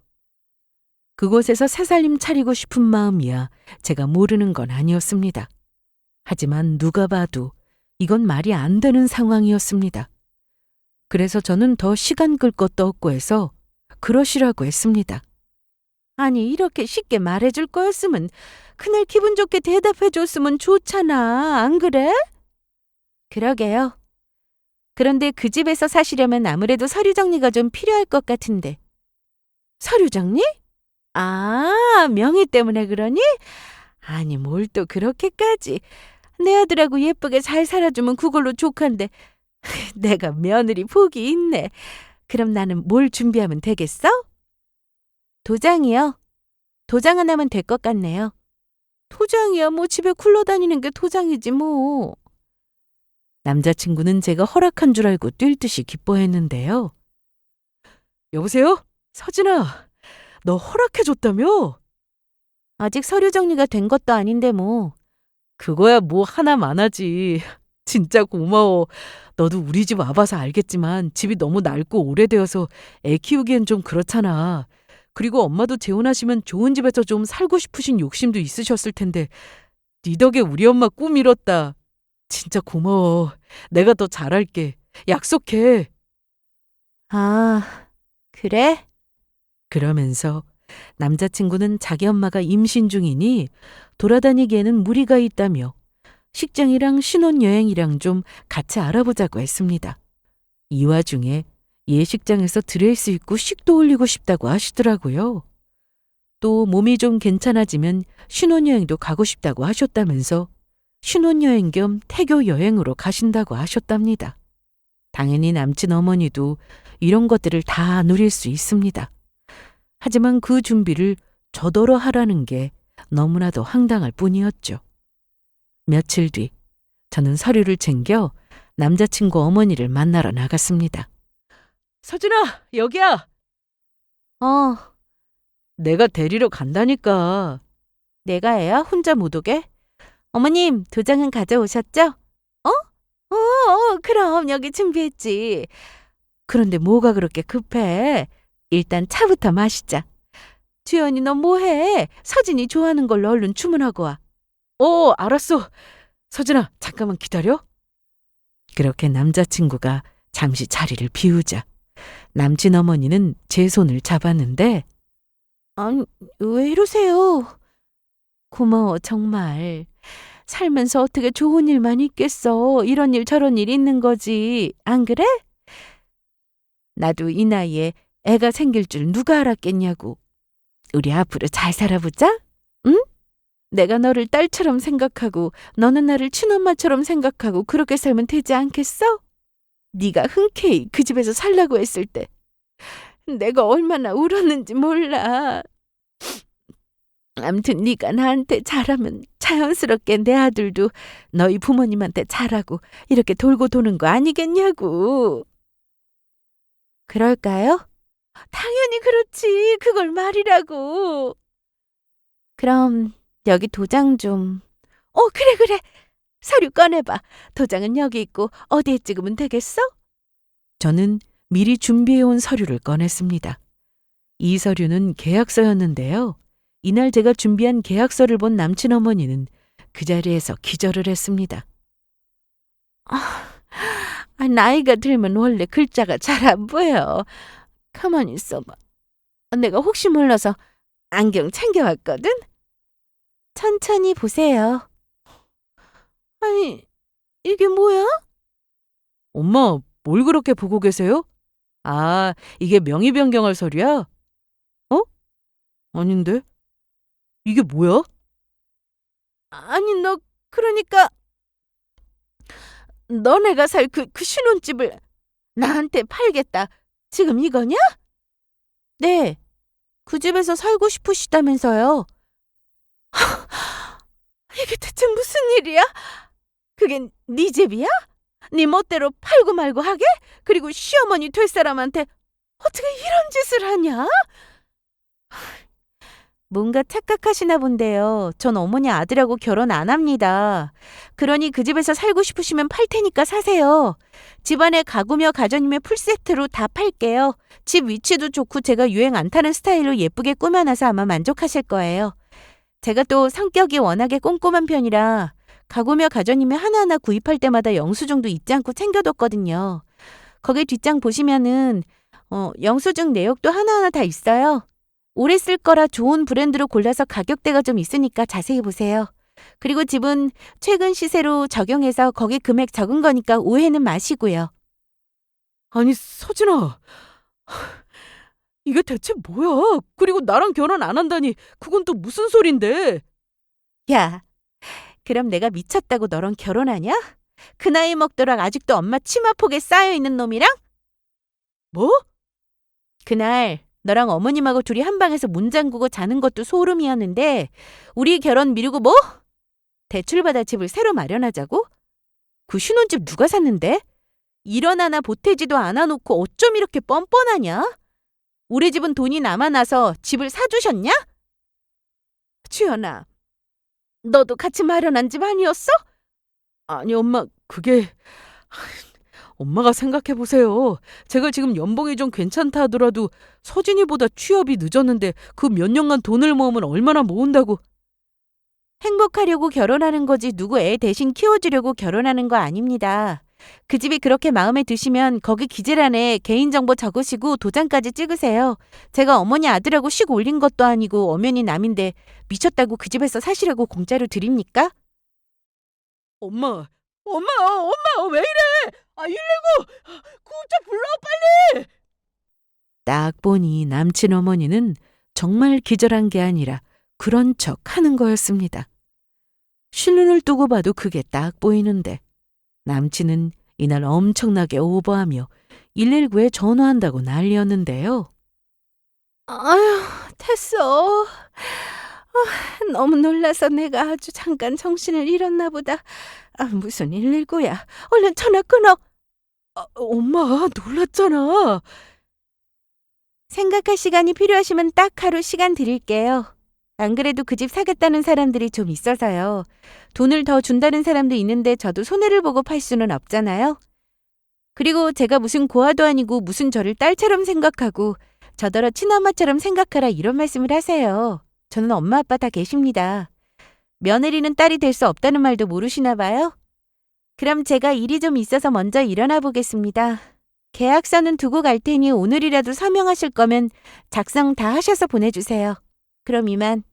A: 그곳에서 새살림 차리고 싶은 마음이야 제가 모르는 건 아니었습니다. 하지만 누가 봐도 이건 말이 안 되는 상황이었습니다. 그래서 저는 더 시간 끌 것도 없고 해서 그러시라고 했습니다. 아니 이렇게 쉽게 말해줄 거였으면 그날 기분 좋게 대답해줬으면 좋잖아. 안 그래? 그러게요. 그런데 그 집에서 사시려면 아무래도 서류 정리가 좀 필요할 것 같은데. 서류 정리? 아, 명의 때문에 그러니? 아니 뭘 또 그렇게까지. 내 아들하고 예쁘게 잘 살아주면 그걸로 족한데 내가 며느리 복이 있네. 그럼 나는 뭘 준비하면 되겠어? 도장이요. 도장 하나면 될 것 같네요. 도장이야 뭐 집에 굴러다니는 게 도장이지 뭐. 남자친구는 제가 허락한 줄 알고 뛸 듯이 기뻐했는데요. 여보세요? 서진아, 너 허락해줬다며? 아직 서류 정리가 된 것도 아닌데 뭐. 그거야 뭐 하나만 하지. 진짜 고마워. 너도 우리 집 와봐서 알겠지만 집이 너무 낡고 오래되어서 애 키우기엔 좀 그렇잖아. 그리고 엄마도 재혼하시면 좋은 집에서 좀 살고 싶으신 욕심도 있으셨을 텐데 네 덕에 우리 엄마 꿈 이뤘다. 진짜 고마워. 내가 더 잘할게. 약속해. 아, 그래? 그러면서 남자친구는 자기 엄마가 임신 중이니 돌아다니기에는 무리가 있다며 식장이랑 신혼여행이랑 좀 같이 알아보자고 했습니다. 이 와중에 예식장에서 드레스 입고 식도 올리고 싶다고 하시더라고요. 또 몸이 좀 괜찮아지면 신혼여행도 가고 싶다고 하셨다면서 신혼여행 겸 태교 여행으로 가신다고 하셨답니다. 당연히 남친 어머니도 이런 것들을 다 누릴 수 있습니다. 하지만 그 준비를 저더러 하라는 게 너무나도 황당할 뿐이었죠. 며칠 뒤 저는 서류를 챙겨 남자친구 어머니를 만나러 나갔습니다. 서진아, 여기야. 내가 데리러 간다니까. 내가 애야? 혼자 못 오게? 어머님, 도장은 가져오셨죠? 그럼 여기 준비했지. 그런데 뭐가 그렇게 급해? 일단 차부터 마시자. 주연이 너 뭐해? 서진이 좋아하는 걸로 얼른 주문하고 와. 알았어. 서진아, 잠깐만 기다려. 그렇게 남자친구가 잠시 자리를 비우자 남친 어머니는 제 손을 잡았는데 아니, 왜 이러세요? 고마워, 정말. 살면서 어떻게 좋은 일만 있겠어. 이런 일 저런 일 있는 거지. 안 그래? 나도 이 나이에 애가 생길 줄 누가 알았겠냐고. 우리 앞으로 잘 살아보자. 응? 내가 너를 딸처럼 생각하고 너는 나를 친엄마처럼 생각하고 그렇게 살면 되지 않겠어? 네가 흔쾌히 그 집에서 살라고 했을 때 내가 얼마나 울었는지 몰라. 아무튼 네가 나한테 잘하면 자연스럽게 내 아들도 너희 부모님한테 잘하고 이렇게 돌고 도는 거 아니겠냐고.
B: 그럴까요? 당연히 그렇지. 그걸 말이라고. 그럼 여기 도장 좀. 그래, 그래. 서류 꺼내봐. 도장은 여기 있고 어디에 찍으면 되겠어?
A: 저는 미리 준비해온 서류를 꺼냈습니다. 이 서류는 계약서였는데요. 이날 제가 준비한 계약서를 본 남친 어머니는 그 자리에서 기절을 했습니다.
B: 나이가 들면 원래 글자가 잘 안 보여. 가만히 있어봐. 내가 혹시 몰라서 안경 챙겨왔거든? 천천히 보세요. 아니, 이게 뭐야?
A: 엄마, 뭘 그렇게 보고 계세요? 아, 이게 명의 변경할 서류야? 어? 아닌데? 이게 뭐야?
B: 아니, 너 그러니까 너네가 살 그 신혼집을 나한테 팔겠다. 지금 이거냐? 네. 그 집에서 살고 싶으시다면서요. 이게 대체 무슨 일이야? 그게 네 집이야? 네 멋대로 팔고 말고 하게? 그리고 시어머니 될 사람한테 어떻게 이런 짓을 하냐? 뭔가 착각하시나 본데요. 전 어머니 아들하고 결혼 안 합니다. 그러니 그 집에서 살고 싶으시면 팔 테니까 사세요. 집안에 가구며 가전이며 풀세트로 다 팔게요. 집 위치도 좋고 제가 유행 안 타는 스타일로 예쁘게 꾸며놔서 아마 만족하실 거예요. 제가 또 성격이 워낙에 꼼꼼한 편이라 가구며 가전이며 하나하나 구입할 때마다 영수증도 잊지 않고 챙겨뒀거든요. 거기 뒷장 보시면은 영수증 내역도 하나하나 다 있어요. 오래 쓸 거라 좋은 브랜드로 골라서 가격대가 좀 있으니까 자세히 보세요. 그리고 집은 최근 시세로 적용해서 거기 금액 적은 거니까 오해는 마시고요.
A: 아니, 서진아. 이게 대체 뭐야? 그리고 나랑 결혼 안 한다니 그건 또 무슨 소린데?
B: 야, 그럼 내가 미쳤다고 너랑 결혼하냐? 그 나이 먹도록 아직도 엄마 치마폭에 쌓여있는 놈이랑?
A: 뭐?
B: 그날 너랑 어머님하고 둘이 한 방에서 문 잠그고 자는 것도 소름이었는데 우리 결혼 미루고 뭐? 대출받아 집을 새로 마련하자고? 그 신혼집 누가 샀는데? 1원 하나 보태지도 않아놓고 어쩜 이렇게 뻔뻔하냐? 우리 집은 돈이 남아나서 집을 사주셨냐? 주연아, 너도 같이 마련한 집 아니었어?
A: 아니, 엄마, 그게... 엄마가 생각해보세요. 제가 지금 연봉이 좀 괜찮다 하더라도 서진이보다 취업이 늦었는데 그 몇 년간 돈을 모으면 얼마나 모은다고.
B: 행복하려고 결혼하는 거지 누구 애 대신 키워주려고 결혼하는 거 아닙니다. 그 집이 그렇게 마음에 드시면 거기 기재란에 개인정보 적으시고 도장까지 찍으세요. 제가 어머니 아들하고 씩 올린 것도 아니고 엄연히 남인데 미쳤다고 그 집에서 사시라고 공짜로 드립니까?
A: 엄마, 왜 이래? 119! 구급차 불러, 빨리! 딱 보니 남친 어머니는 정말 기절한 게 아니라 그런 척 하는 거였습니다. 실눈을 뜨고 봐도 그게 딱 보이는데 남친은 이날 엄청나게 오버하며 119에 전화한다고 난리였는데요.
B: 아휴, 됐어. 너무 놀라서 내가 아주 잠깐 정신을 잃었나 보다. 무슨 119야. 얼른 전화 끊어.
A: 엄마, 놀랐잖아.
B: 생각할 시간이 필요하시면 딱 하루 시간 드릴게요. 안 그래도 그 집 사겠다는 사람들이 좀 있어서요. 돈을 더 준다는 사람도 있는데 저도 손해를 보고 팔 수는 없잖아요. 그리고 제가 무슨 고아도 아니고 무슨 저를 딸처럼 생각하고 저더러 친엄마처럼 생각하라 이런 말씀을 하세요. 저는 엄마 아빠 다 계십니다. 며느리는 딸이 될 수 없다는 말도 모르시나 봐요. 그럼 제가 일이 좀 있어서 먼저 일어나 보겠습니다. 계약서는 두고 갈 테니 오늘이라도 서명하실 거면 작성 다 하셔서 보내주세요. 그럼 이만.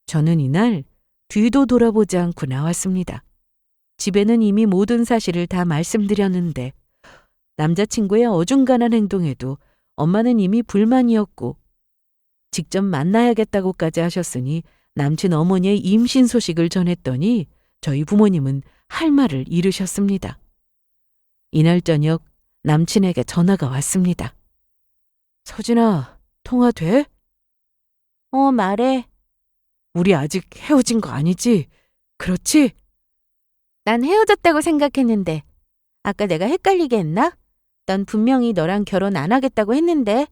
A: 저는 이날 뒤도 돌아보지 않고 나왔습니다. 집에는 이미 모든 사실을 다 말씀드렸는데 남자친구의 어중간한 행동에도 엄마는 이미 불만이었고 직접 만나야겠다고까지 하셨으니 남친 어머니의 임신 소식을 전했더니 저희 부모님은 할 말을 잃으셨습니다. 이날 저녁 남친에게 전화가 왔습니다. 서진아, 통화 돼?
B: 말해.
A: 우리 아직 헤어진 거 아니지? 그렇지?
B: 난 헤어졌다고 생각했는데 아까 내가 헷갈리게 했나? 넌 분명히 너랑 결혼 안 하겠다고 했는데.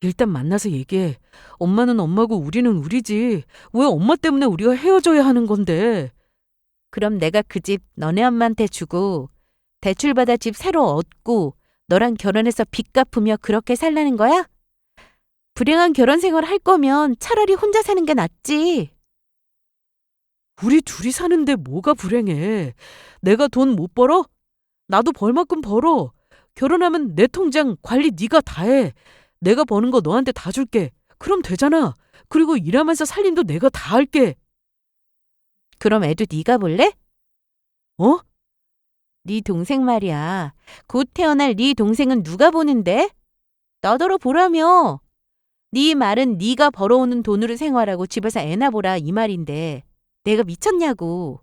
A: 일단 만나서 얘기해. 엄마는 엄마고 우리는 우리지. 왜 엄마 때문에 우리가 헤어져야 하는 건데.
B: 그럼 내가 그 집 너네 엄마한테 주고 대출받아 집 새로 얻고 너랑 결혼해서 빚 갚으며 그렇게 살라는 거야? 불행한 결혼 생활 할 거면 차라리 혼자 사는 게 낫지.
A: 우리 둘이 사는데 뭐가 불행해. 내가 돈 못 벌어? 나도 벌 만큼 벌어. 결혼하면 내 통장 관리 네가 다 해. 내가 버는 거 너한테 다 줄게. 그럼 되잖아. 그리고 일하면서 살림도 내가 다 할게.
B: 그럼 애도 네가 볼래?
A: 어?
B: 네 동생 말이야. 곧 태어날 네 동생은 누가 보는데? 너더러 보라며. 네 말은 네가 벌어오는 돈으로 생활하고 집에서 애나 보라 이 말인데 내가 미쳤냐고.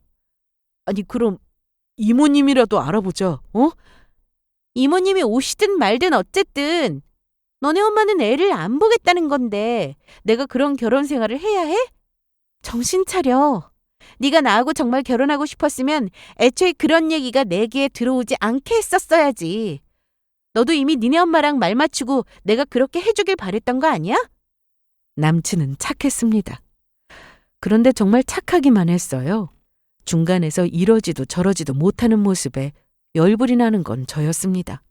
A: 아니 그럼 이모님이라도 알아보자. 어?
B: 이모님이 오시든 말든 어쨌든 너네 엄마는 애를 안 보겠다는 건데 내가 그런 결혼 생활을 해야 해? 정신 차려. 네가 나하고 정말 결혼하고 싶었으면 애초에 그런 얘기가 내 귀에 들어오지 않게 했었어야지. 너도 이미 니네 엄마랑 말 맞추고 내가 그렇게 해주길 바랬던 거 아니야?
A: 남친은 착했습니다. 그런데 정말 착하기만 했어요. 중간에서 이러지도 저러지도 못하는 모습에 열불이 나는 건 저였습니다.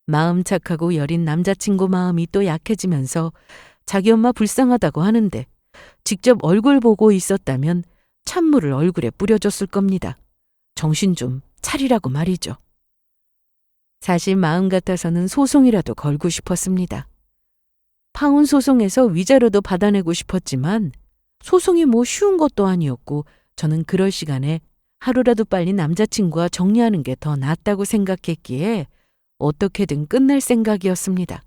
A: 마음 착하고 여린 남자친구 마음이 또 약해지면서 자기 엄마 불쌍하다고 하는데 직접 얼굴 보고 있었다면 찬물을 얼굴에 뿌려줬을 겁니다. 정신 좀 차리라고 말이죠. 사실 마음 같아서는 소송이라도 걸고 싶었습니다. 파혼 소송에서 위자료도 받아내고 싶었지만 소송이 뭐 쉬운 것도 아니었고 저는 그럴 시간에 하루라도 빨리 남자친구와 정리하는 게 더 낫다고 생각했기에 어떻게든 끝낼 생각이었습니다.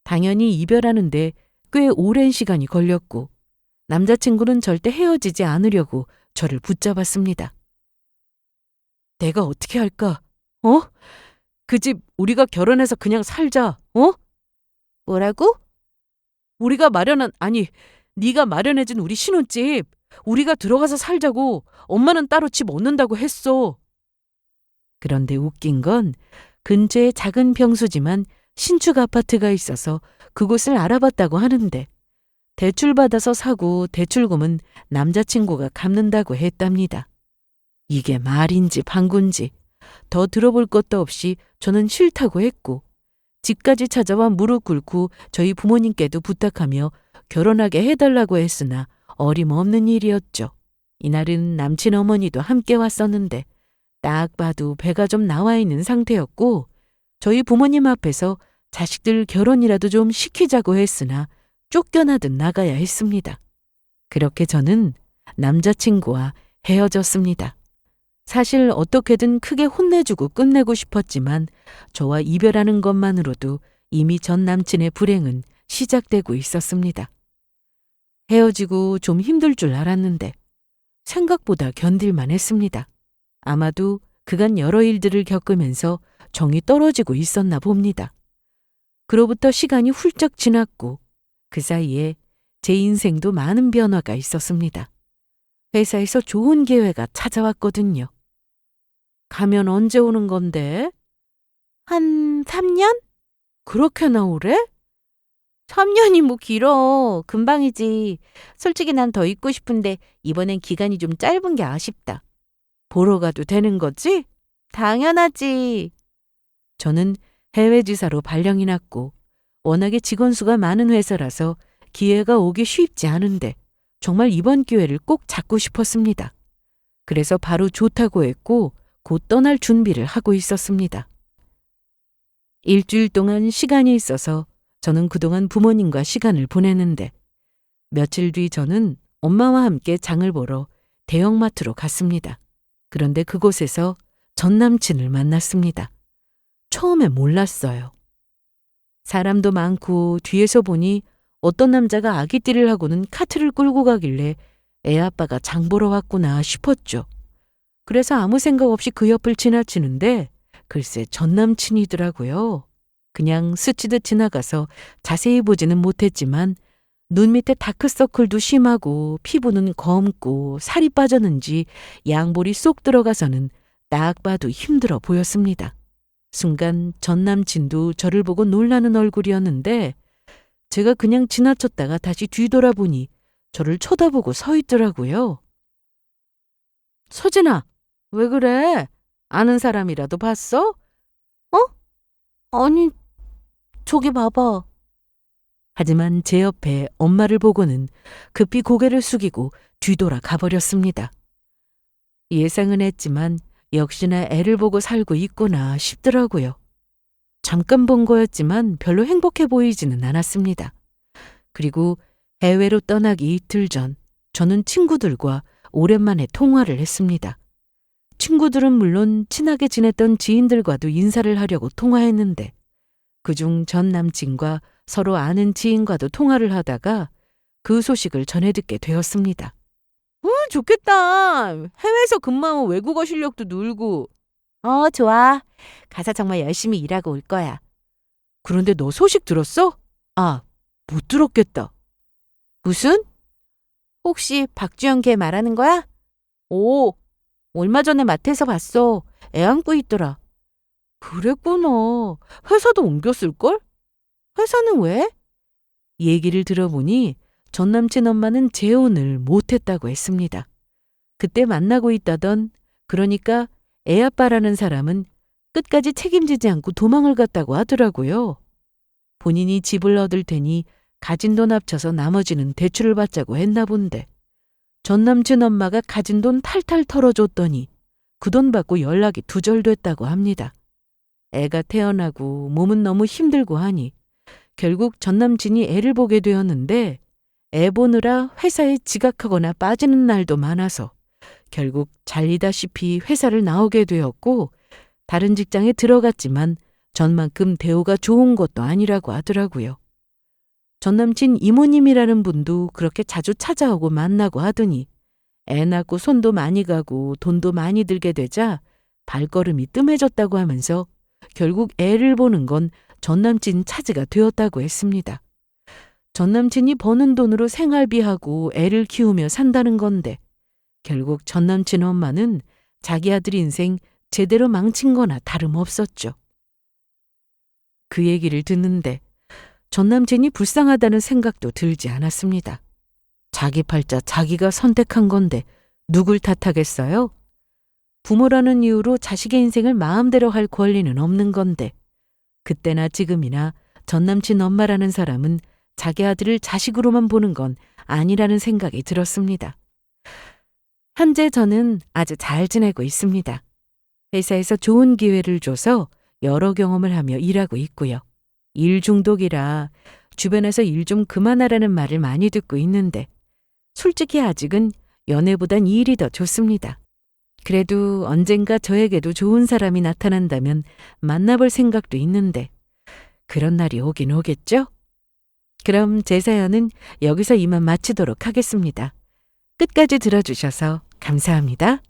A: 당연히 이별하는데 꽤 오랜 시간이 걸렸고 남자친구는 절대 헤어지지 않으려고 저를 붙잡았습니다. 내가 어떻게 할까? 어? 그 집 우리가 결혼해서 그냥 살자. 어?
B: 뭐라고?
A: 우리가 마련한 아니 네가 마련해준 우리 신혼집 우리가 들어가서 살자고 엄마는 따로 집 얻는다고 했어. 그런데 웃긴 건 근처에 작은 평수지만 신축 아파트가 있어서 그곳을 알아봤다고 하는데 대출받아서 사고 대출금은 남자친구가 갚는다고 했답니다. 이게 말인지 방군지 더 들어볼 것도 없이 저는 싫다고 했고 집까지 찾아와 무릎 꿇고 저희 부모님께도 부탁하며 결혼하게 해달라고 했으나 어림없는 일이었죠. 이날은 남친 어머니도 함께 왔었는데 딱 봐도 배가 좀 나와 있는 상태였고 저희 부모님 앞에서 자식들 결혼이라도 좀 시키자고 했으나 쫓겨나듯 나가야 했습니다. 그렇게 저는 남자친구와 헤어졌습니다. 사실 어떻게든 크게 혼내주고 끝내고 싶었지만 저와 이별하는 것만으로도 이미 전 남친의 불행은 시작되고 있었습니다. 헤어지고 좀 힘들 줄 알았는데 생각보다 견딜만 했습니다. 아마도 그간 여러 일들을 겪으면서 정이 떨어지고 있었나 봅니다. 그로부터 시간이 훌쩍 지났고 그 사이에 제 인생도 많은 변화가 있었습니다. 회사에서 좋은 기회가 찾아왔거든요. 가면 언제 오는 건데?
B: 한 3년?
A: 그렇게나 오래?
B: 3년이 뭐 길어. 금방이지. 솔직히 난 더 있고 싶은데 이번엔 기간이 좀 짧은 게 아쉽다.
A: 보러 가도 되는 거지?
B: 당연하지.
A: 저는 해외 지사로 발령이 났고 워낙에 직원 수가 많은 회사라서 기회가 오기 쉽지 않은데 정말 이번 기회를 꼭 잡고 싶었습니다. 그래서 바로 좋다고 했고 곧 떠날 준비를 하고 있었습니다. 일주일 동안 시간이 있어서 저는 그동안 부모님과 시간을 보냈는데 며칠 뒤 저는 엄마와 함께 장을 보러 대형마트로 갔습니다. 그런데 그곳에서 전 남친을 만났습니다. 처음에 몰랐어요. 사람도 많고 뒤에서 보니 어떤 남자가 아기띠를 하고는 카트를 끌고 가길래 애 아빠가 장 보러 왔구나 싶었죠. 그래서 아무 생각 없이 그 옆을 지나치는데 글쎄 전 남친이더라고요. 그냥 스치듯 지나가서 자세히 보지는 못했지만 눈 밑에 다크서클도 심하고 피부는 검고 살이 빠졌는지 양볼이 쏙 들어가서는 딱 봐도 힘들어 보였습니다. 순간 전 남친도 저를 보고 놀라는 얼굴이었는데 제가 그냥 지나쳤다가 다시 뒤돌아보니 저를 쳐다보고 서 있더라고요. 서진아, 왜 그래? 아는 사람이라도 봤어?
B: 아니, 저기 봐봐.
A: 하지만 제 옆에 엄마를 보고는 급히 고개를 숙이고 뒤돌아 가버렸습니다. 예상은 했지만 역시나 애를 보고 살고 있구나 싶더라고요. 잠깐 본 거였지만 별로 행복해 보이지는 않았습니다. 그리고 해외로 떠나기 이틀 전 저는 친구들과 오랜만에 통화를 했습니다. 친구들은 물론 친하게 지냈던 지인들과도 인사를 하려고 통화했는데 그중 전 남친과 서로 아는 지인과도 통화를 하다가 그 소식을 전해 듣게 되었습니다. 좋겠다. 해외에서 근무하면 외국어 실력도 늘고.
B: 좋아. 가서 정말 열심히 일하고 올 거야.
A: 그런데 너 소식 들었어? 아, 못 들었겠다.
B: 무슨? 혹시 박주영 걔 말하는 거야? 오, 얼마 전에 마트에서 봤어. 애 안고 있더라.
A: 그랬구나. 회사도 옮겼을걸?
B: 회사는 왜?
A: 얘기를 들어보니 전 남친 엄마는 재혼을 못했다고 했습니다. 그때 만나고 있다던, 그러니까 애 아빠라는 사람은 끝까지 책임지지 않고 도망을 갔다고 하더라고요. 본인이 집을 얻을 테니 가진 돈 합쳐서 나머지는 대출을 받자고 했나 본데 전 남친 엄마가 가진 돈 탈탈 털어줬더니 그 돈 받고 연락이 두절됐다고 합니다. 애가 태어나고 몸은 너무 힘들고 하니 결국 전 남친이 애를 보게 되었는데 애 보느라 회사에 지각하거나 빠지는 날도 많아서 결국 잘리다시피 회사를 나오게 되었고 다른 직장에 들어갔지만 전만큼 대우가 좋은 것도 아니라고 하더라고요. 전 남친 이모님이라는 분도 그렇게 자주 찾아오고 만나고 하더니 애 낳고 손도 많이 가고 돈도 많이 들게 되자 발걸음이 뜸해졌다고 하면서 결국 애를 보는 건 전 남친 차지가 되었다고 했습니다. 전 남친이 버는 돈으로 생활비하고 애를 키우며 산다는 건데 결국 전 남친 엄마는 자기 아들 인생 제대로 망친 거나 다름없었죠. 그 얘기를 듣는데 전 남친이 불쌍하다는 생각도 들지 않았습니다. 자기 팔자 자기가 선택한 건데 누굴 탓하겠어요? 부모라는 이유로 자식의 인생을 마음대로 할 권리는 없는 건데 그때나 지금이나 전 남친 엄마라는 사람은 자기 아들을 자식으로만 보는 건 아니라는 생각이 들었습니다. 현재 저는 아주 잘 지내고 있습니다. 회사에서 좋은 기회를 줘서 여러 경험을 하며 일하고 있고요. 일 중독이라 주변에서 일 좀 그만하라는 말을 많이 듣고 있는데 솔직히 아직은 연애보단 이 일이 더 좋습니다. 그래도 언젠가 저에게도 좋은 사람이 나타난다면 만나볼 생각도 있는데 그런 날이 오긴 오겠죠? 그럼 제 사연은 여기서 이만 마치도록 하겠습니다. 끝까지 들어주셔서 감사합니다.